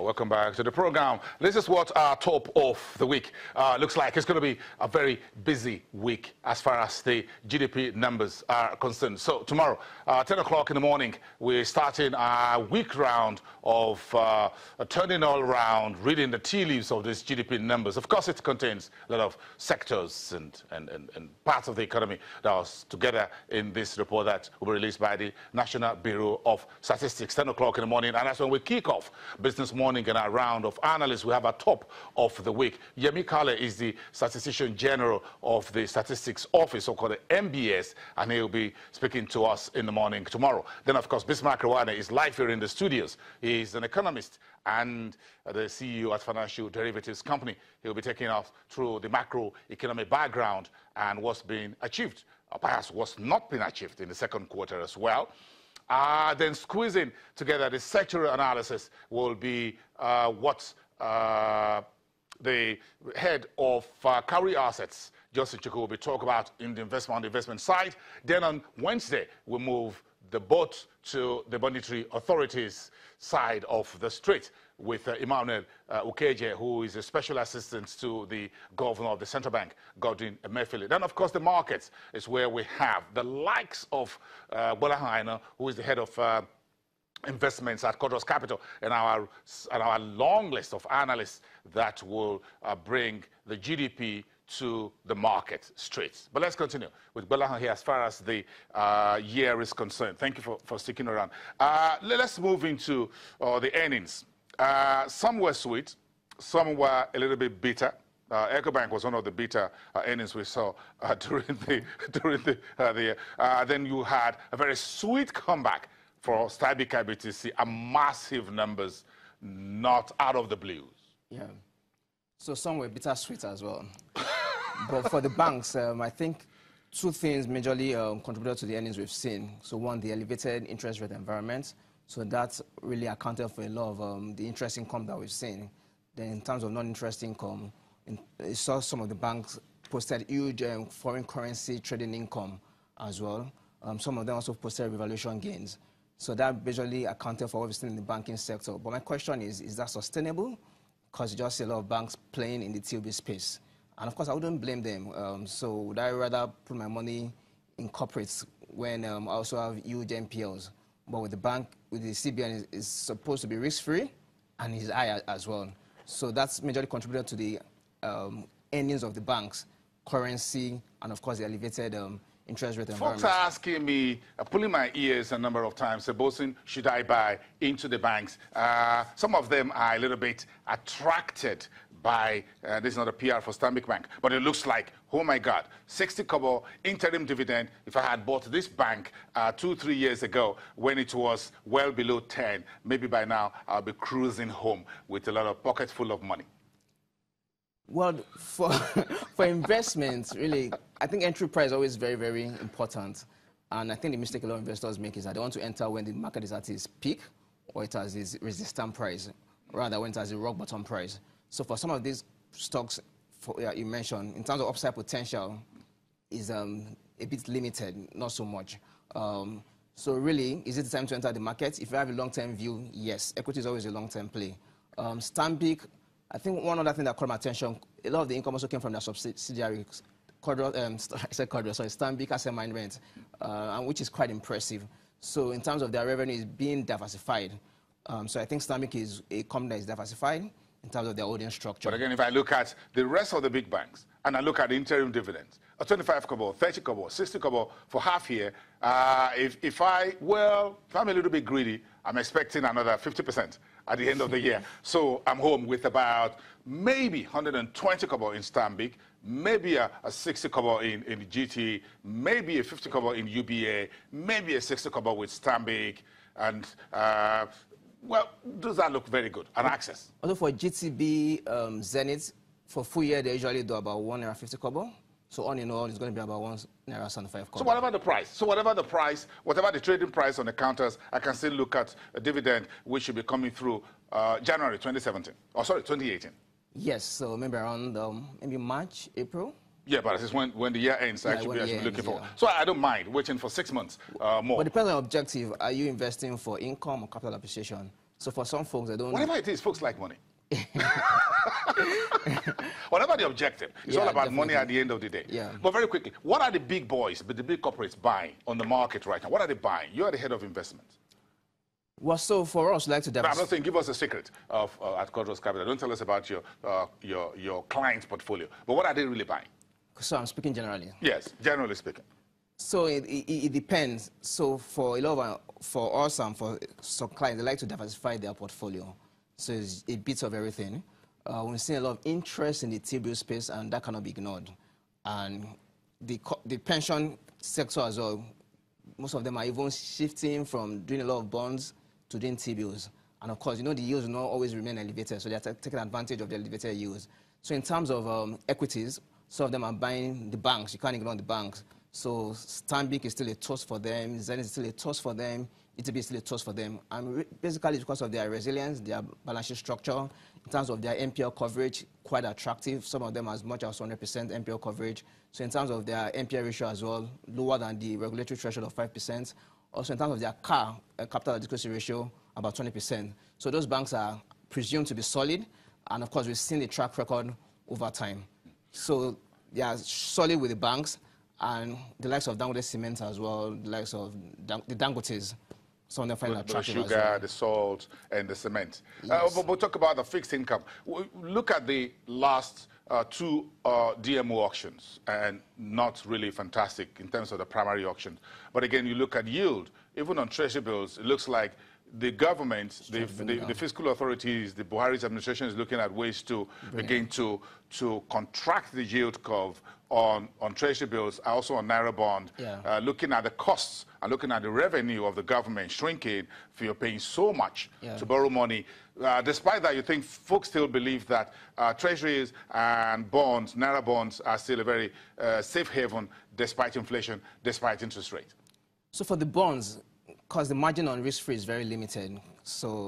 Welcome back to the program. This is what our top of the week looks like. It's going to be a very busy week as far as the GDP numbers are concerned. So tomorrow, 10 o'clock in the morning, we're starting our week round of turning all around, reading the tea leaves of these GDP numbers. Of course, it contains a lot of sectors and parts of the economy that was together in this report that will be released by the National Bureau of Statistics, 10 o'clock in the morning. And that's when we kick off Business Morning and our round of analysts. We have a top of the week. Yemi Kale is the Statistician General of the Statistics Office, so-called the MBS, and he'll be speaking to us in the morning tomorrow. Then, of course, Bismarck Rwanda is live here in the studios. He's an economist and the CEO at Financial Derivatives Company. He'll be taking us through the macroeconomic background and what's been achieved, or perhaps what's not been achieved in the second quarter as well. Then squeezing together the sectoral analysis will be what the head of Carry Assets, Justin Chukwu, will be talking about in the investment side. Then on Wednesday, we'll move the boat to the monetary authorities side of the street with Emmanuel Ukeje, who is a special assistant to the governor of the central bank, Godwin Emefiele. Then, of course, the markets is where we have the likes of Bola Haina, who is the head of investments at Quadros Capital, and our long list of analysts that will bring the GDP to the market straight. But let's continue with Bola here as far as the year is concerned. Thank you for sticking around. Let's move into the earnings. Some were sweet, some were a little bit bitter. EcoBank was one of the bitter earnings we saw during the year. Then you had a very sweet comeback for Stanbic IBTC, a massive numbers, not out of the blues. Yeah. So some were bittersweet as well. But for the banks, I think two things majorly contributed to the earnings we've seen. So one, the elevated interest rate environment. So that's really accounted for a lot of the interest income that we've seen. Then in terms of non-interest income, I saw some of the banks posted huge foreign currency trading income as well. Some of them also posted revaluation gains. So that basically accounted for what we've seen in the banking sector. But my question is that sustainable? Because you just see a lot of banks playing in the TOB space. And of course, I wouldn't blame them. So would I rather put my money in corporates when I also have huge NPLs? But with the bank, with the CBN, is supposed to be risk-free and is high as well. So that's majorly contributed to the earnings of the banks, currency, and of course the elevated interest rate environment. Folks are asking me, pulling my ears a number of times, supposing should I buy into the banks? Some of them are a little bit attracted by, this is not a PR for Stanbic Bank, but it looks like, oh my God, 60 kobo interim dividend. If I had bought this bank 2-3 years ago when it was well below 10, maybe by now I'll be cruising home with a lot of pocket full of money. Well, for investments, really, I think entry price is always very, very important. And I think the mistake a lot of investors make is that they want to enter when the market is at its peak or it has its resistance price, rather when it has a rock bottom price. So for some of these stocks you mentioned, in terms of upside potential, is a bit limited, not so much. So really, is it the time to enter the market? If you have a long-term view, yes. Equity is always a long-term play. Stanbic, I think one other thing that caught my attention, a lot of the income also came from their subsidiaries, Stanbic Asset Management, which is quite impressive. So in terms of their revenue, is being diversified. So I think Stanbic is a company that is diversified in terms of their audience structure. But again, if I look at the rest of the big banks, and I look at interim dividends, 25 kobo, 30 kobo, 60 kobo for half year, if I'm a little bit greedy, I'm expecting another 50% at the end of the year. So I'm home with about maybe 120 kobo in Stanbic, maybe a 60 kobo in GT, maybe a 50 kobo in UBA, maybe a 60 kobo with Stanbic, and well, does that look very good? And access. Also for GTB, Zenith, for full year, they usually do about 1.50 kobo. So on in all, it's going to be about 1.75 kobo. So whatever the price, whatever the trading price on the counters, I can still look at a dividend which should be coming through January 2017. Oh, sorry, 2018. Yes, so maybe around maybe March, April. Yeah, but this is when the year ends, I should be looking for. So I don't mind waiting for 6 months more. But depends on objective. Are you investing for income or capital appreciation? So for some folks, they don't... Whatever it is, folks like money. Whatever the objective, it's all about money at the end of the day. Yeah. But very quickly, what are the big boys, the big corporates buying on the market right now? What are they buying? You are the head of investment. Well, so for us, like to... I'm not saying give us a secret of at Quadros Capital. Don't tell us about your client's portfolio. But what are they really buying? So I'm speaking generally. Yes, generally speaking. So it depends. So for a lot of for us and for some clients, they like to diversify their portfolio. So it's a bit of everything. We're seeing a lot of interest in the T-bill space, and that cannot be ignored. And the pension sector as well, most of them are even shifting from doing a lot of bonds to doing T-bills. And of course, you know, the yields will not always remain elevated, so they're taking advantage of the elevated yields. So in terms of equities, some of them are buying the banks. You can't ignore the banks. So Stanbic is still a toss for them, Zenith is still a toss for them, ETB is still a toss for them. And basically because of their resilience, their balance sheet structure, in terms of their NPL coverage, quite attractive. Some of them as much as 100% NPL coverage. So in terms of their NPL ratio as well, lower than the regulatory threshold of 5%. Also in terms of their capital adequacy ratio, about 20%. So those banks are presumed to be solid. And of course, we've seen the track record over time. So they are solid with the banks, and the likes of Dangote Cement as well, the likes of the Dangotes, some of them find attractive the sugar, as well. the salt, and the cement. Yes. But we'll talk about the fixed income. Look at the last two DMO auctions, and not really fantastic in terms of the primary auctions. But again, you look at yield, even on treasury bills, it looks like the government, the fiscal authorities, the Buhari's administration is looking at ways to, again, to contract the yield curve on treasury bills, also on Naira bond, looking at the costs and looking at the revenue of the government shrinking if you're paying so much to borrow money. Despite that, you think folks still believe that treasuries and bonds, Naira bonds, are still a very safe haven despite inflation, despite interest rate. So for the bonds, because the margin on risk-free is very limited, so